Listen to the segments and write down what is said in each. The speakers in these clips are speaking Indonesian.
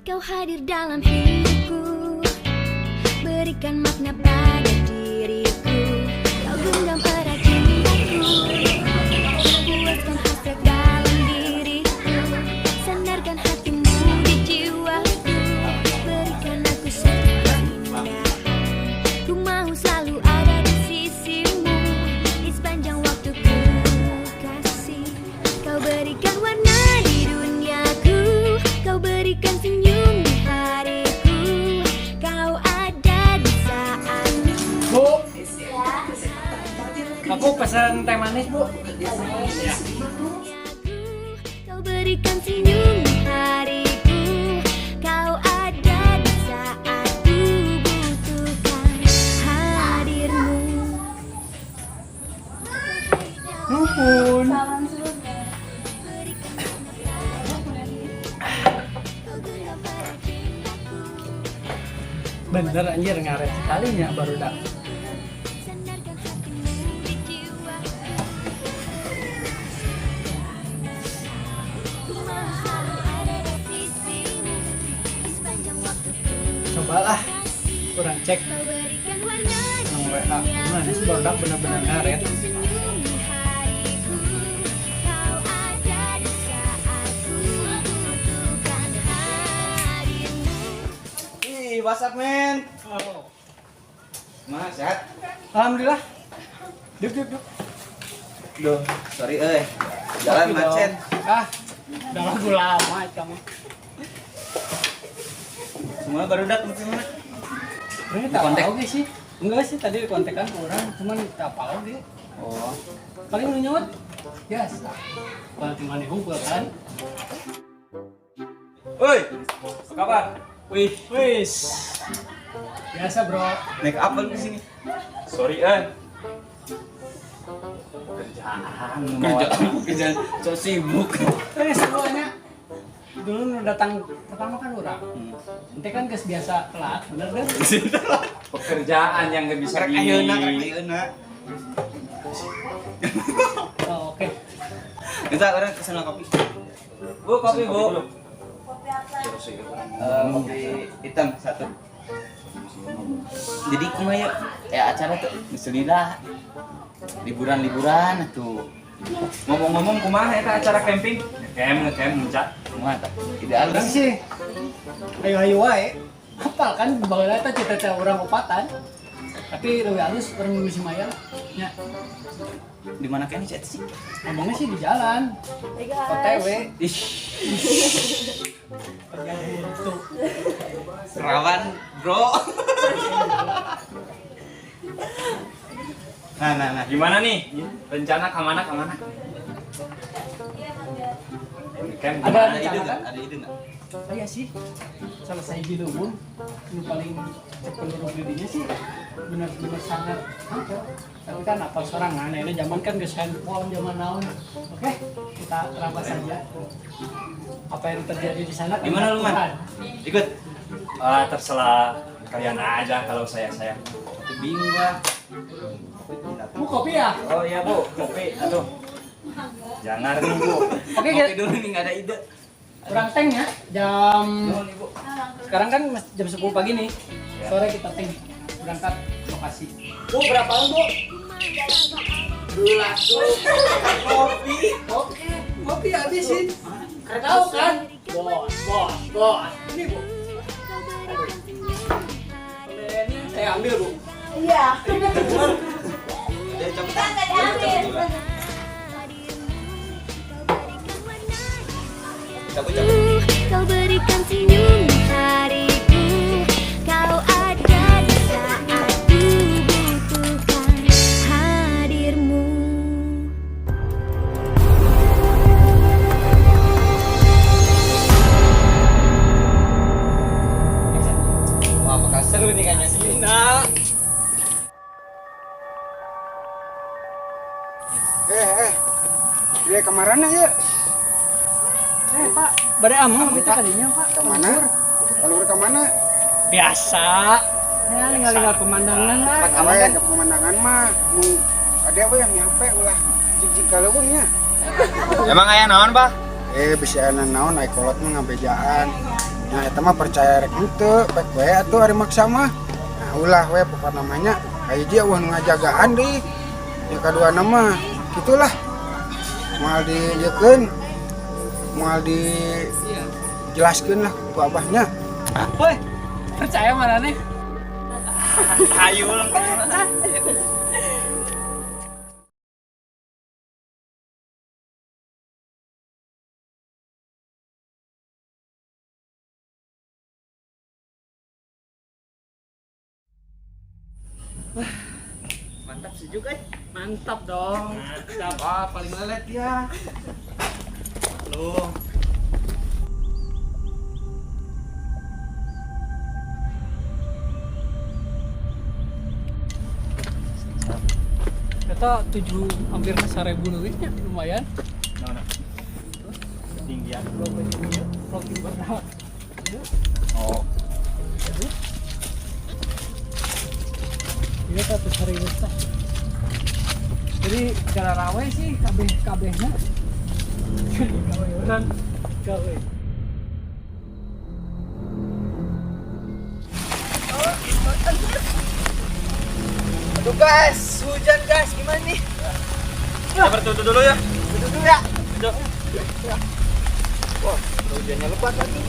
Kau hadir dalam hidupku, berikan makna pada diriku. Kau genggam erat cintaku, buatkan hasrat dalam diriku. Sandarkan hatimu di jiwaku, berikan aku satu indah. Ku mau selalu ada di sisimu, di sepanjang waktu ku kasih. Kau berikan warna di duniaku, kau berikan senyum di hariku. Kau ada di saatku. Bu, aku pesan teh manis, Bu. Ya. Kau berikan senyum di hariku. Kau ada di saat ku butuhkan hadirmu. Nuhun. Bener anjir ngaret sekalinya baru dak. Sandarkan hatimu di jiwa. Ku mau selalu ada di sisimu, di sepanjang waktu ku Cobalah kurang cek kau berikan warna di nang WA. Gimana sih baru dak bener-bener ngaret. senyum di hariku. Kau ada di saat ku butuhkan hadirmu. Ih, what's up, men? Oh. Mas, sehat? Alhamdulillah. Duk. Duh, sorry, jalan Kopi macet. dong. Ah, udah lagu lama kamu. Semua baru datang ke mana? Ini Di tak kontak? tahu sih. Enggak sih tadi kontekan orang, cuman tak tahu deh. Oh, Paling lu nyawat? Biasa. Kalau cuma dihukum kan. woi, apa kabar? Wih, Wis. Biasa, Bro. naik apa lu kesini? Sorry, kerjaan, so sibuk. Semuanya dulu nu datang pertama kan orang. Nanti kan geus biasa telat, bener deh. Pekerjaan yang gak bisa Rek ayeuna. Oh, oke. Kita orang kesana kopi. Bu, kopi, Bu. Kopi hitam satu. Jadi kumaha ya acara tuh Bismillah. Liburan tuh. ngomong-ngomong kumaha eta acara camping ngecamp muncak Kumaha tah? Tidak Alus alus. sih. Ayo wae. Hafal kan baheula eta cita-cita urang opatan. Tapi leuwih halus urang misi maya nya. Di mana kene chat sih? Ngomongnya sih di jalan. OTW. Ih, Kerja buntu. rawan, Bro. Nah. gimana nih rencana kemana camp Ada kemana? Ada ide rencana nggak? kan? Ada ide nggak? Saya sih selesai Ciliwung yang paling cenderung dirinya sih benar-benar sangat apa? Tapi kan apa sorangan ini zaman kan geus handphone zaman naon. Oke, kita terapkan saja apa yang terjadi di sana. Gimana lu, Man? Ikut. Terserah kalian aja kalau saya Tapi bingung gua. Bu kopi ya? oh iya Bu kopi aduh jangan nih Bu Oke, Kopi dulu nih nggak ada ide. kurang tank ya jam Nuhun, Ibu. sekarang kan jam 10 pagi nih. Sore kita tank berangkat lokasi. Bu berapa Bu Gelas tuh. Kopi. Oke, kopi habisin. Tahu kan? Bos. Ini Bu. Saya ambil Bu. Iya. Dia coba. Nggak diambil. Cabut. Kau berikan senyum di hariku. Kau ada di saat ku butuhkan hadirmu. Wah, apakah seru nih kayaknya sih? Nah, Dia kemana ya? Pak, badai amang itu kalinya Pak. Kemana? Keluar kemana? Biasa. Ya, tinggal pemandangan lah. Awe ke pemandangan mah. Mau ada apa yang nyampe ulah jijik kaleuweungnya. Emang aya naon, Pak? Bisa naon naik kolot mah ngabejaan. Nah eta mah percaya rek henteu pek bae atuh ari maksa mah. Nah ulah we pokona namanya hiji eueuh nu ngajagaan deui. Yang kedua nama gitulah. Moal dijiekeun moal dijelaskeun lah ku abahnya. Woi, percaya mana nih? Ayo ulang. Mantap sih juga. Mantap dong. Mantap. Wah, paling lelet ya. Lu. Kata 7 hampir 1.000 lebihnya lumayan. Mana? Tinggian. Protein bernama. Oh. Iya satu hari besar. Jadi cara rawe sih kabehnya. Kawe orang kawe. Aduh guys, hujan guys, gimana nih? Kita bertutup dulu ya. Duduk ya. Duduk. Wah, hujannya lebat lagi.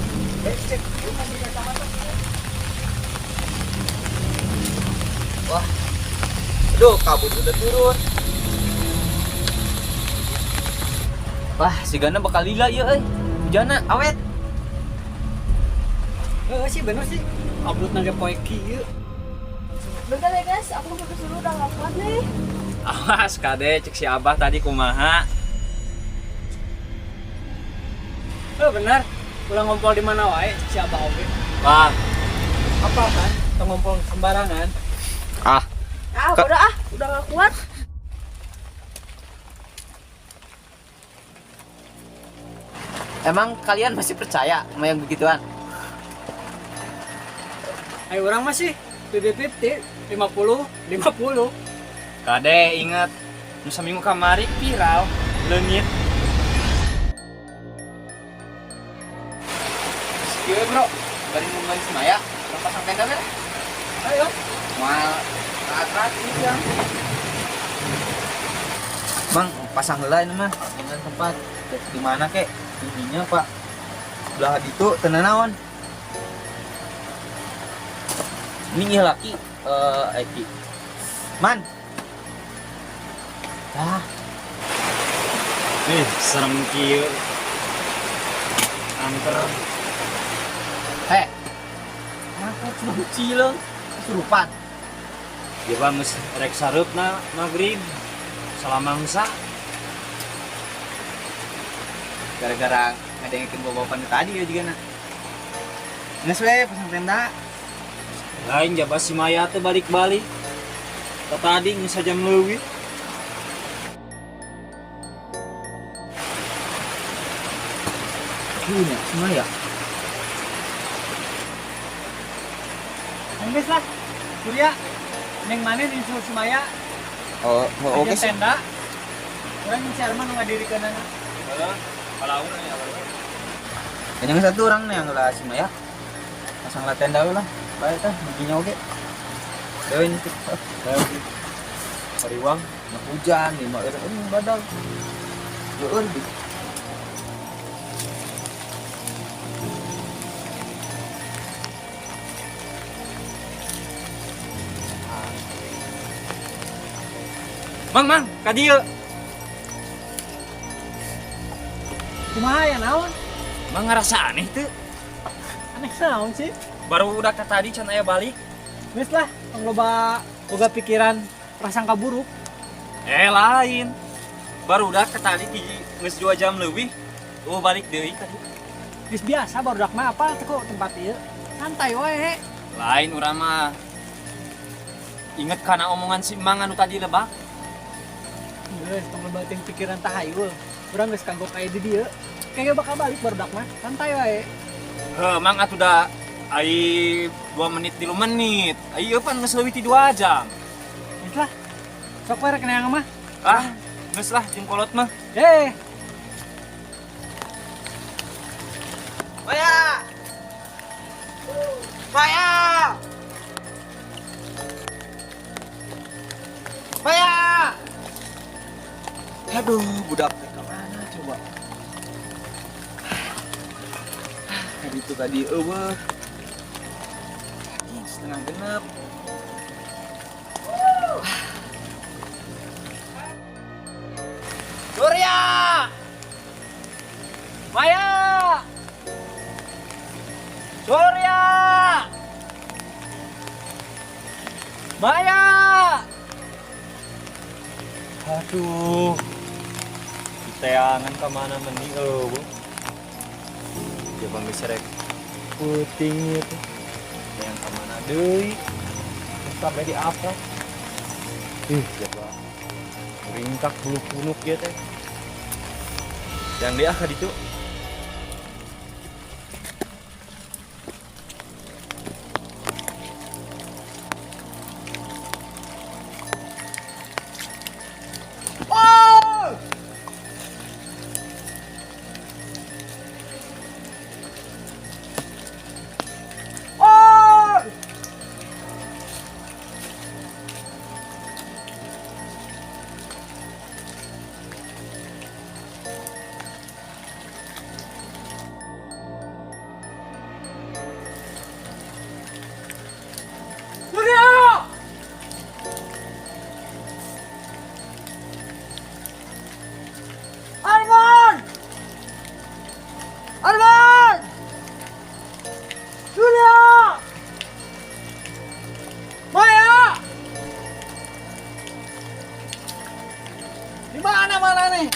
Cek. Wah. Aduh, kabut udah turun. Wah, si Gana bakal lila ya, hujanna awet. Sih bener sih. Upload naga poe kieu. Bentar ya guys, aku mau disuruh udah gak kuat nih. Awas kade, cek si Abah tadi kumaha. Bener. Ulah ngompol di mana wae si Abah oge. Wah, Apa kan? Tong ngompol sembarangan. ah, Udah gak kuat. emang kalian masih percaya sama yang begituan? Ayo orang masih 50-50, 50-50. Kade ingat, nusa minggu kamari viral, leungit. Iya bro, bari ngomongin semaya, pasang tenda kan? Ayo. Mal raat-raat ini ya. Bang, pasang heula ini mah dengan tempat di mana kek? Tingginya Pak. Belah ditu teu naon. Ini laki Eki. Man. Ah. Serem kieu. Anter. Aku cuma cileung kesurupan. Dia bangus rek sareupna magrib. Selama mangsa. Gara-gara ngadengekeun bawa-bawa tadi ya juga na. Nges we pasang tenda. Lain jabat si Maya teh balik-balik. Tadi geus sajam leuwih. Punya si Maya. Enggeus lah. Surya. Neng mana di Susu Maya? Oh, oke Aja sih. tenda. Orang yang share mah nu ngadirikeun anak. Kalau ya. Yang satu orang nih yang lah si Maya. Pasang lah tenda lah. Baik tah, begini oke. Deui ini. Hariwang, nah hujan, lima ini badal. Deun. Mang, ka dieu. Kumaha ya naon? Mang ngerasa aneh tuh. Aneh naon sih? Baru udah ke tadi can aya balik. Geus lah, tong loba boga pikiran prasangka buruk. Lain. Baru udah ke tadi geus 2 jam leuwih. Tuh balik deui tadi. Geus biasa barudak mah apa teh kok tempat ieu. Santai wae. Lain urang mah. Inget kana omongan si Mang anu tadi lebak. Geus tong loba teh pikiran tahayul. Urang geus kanggo kae di dieu. Kayak bakal balik barudak mah. Santai wae. Mang atuh da ai 2 menit 3 menit. Ieu pan geus leuwih ti 2 jam. Geus lah. Sok wae rek neang mah. Ah, geus lah jeung kolot mah. Maya! Maya! Maya! Aduh, budak teh kemana coba? Tadi itu tadi eueuh. Anjing setengah genep. Surya! Maya! Surya! Maya! Aduh. Teangan kemana mending coba misalnya puting itu yang kemana deui sampai di apa coba ringkak bulu punuk ya teh yang dia ka ditu mana nih?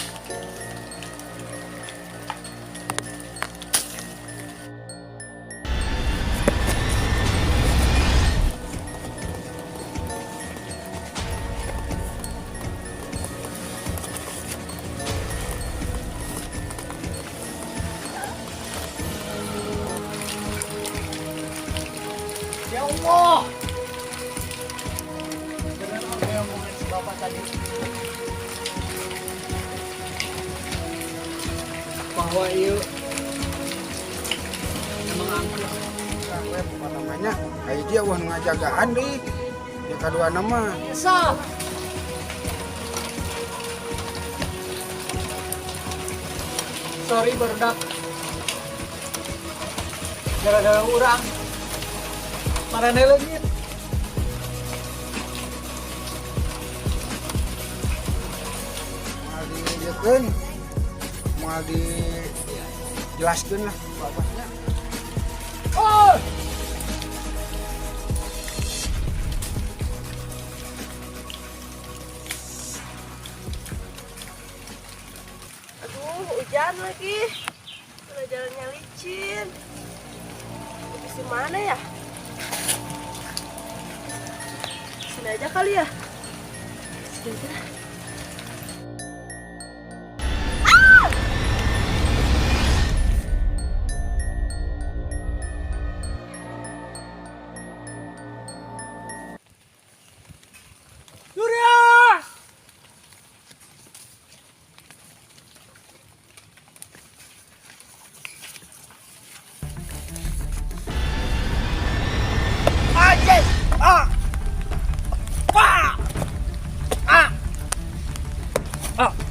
Ya Allah. Benar apa yang ngomongin si bapak tadi? Bahwa iya emang aman lah. Weh apa namanya? Kayak dia wah ngajagaan deh. Ya kedua nama. Bisa. Sorry berdak. Gara-gara urang. Marane leungit. Mal dijekeun. Mal dijelaskeun lah bapaknya. Oh! Aduh, hujan lagi. Udah jalannya licin. Di mana ya? Sini aja kali ya. Sini aja. Ah!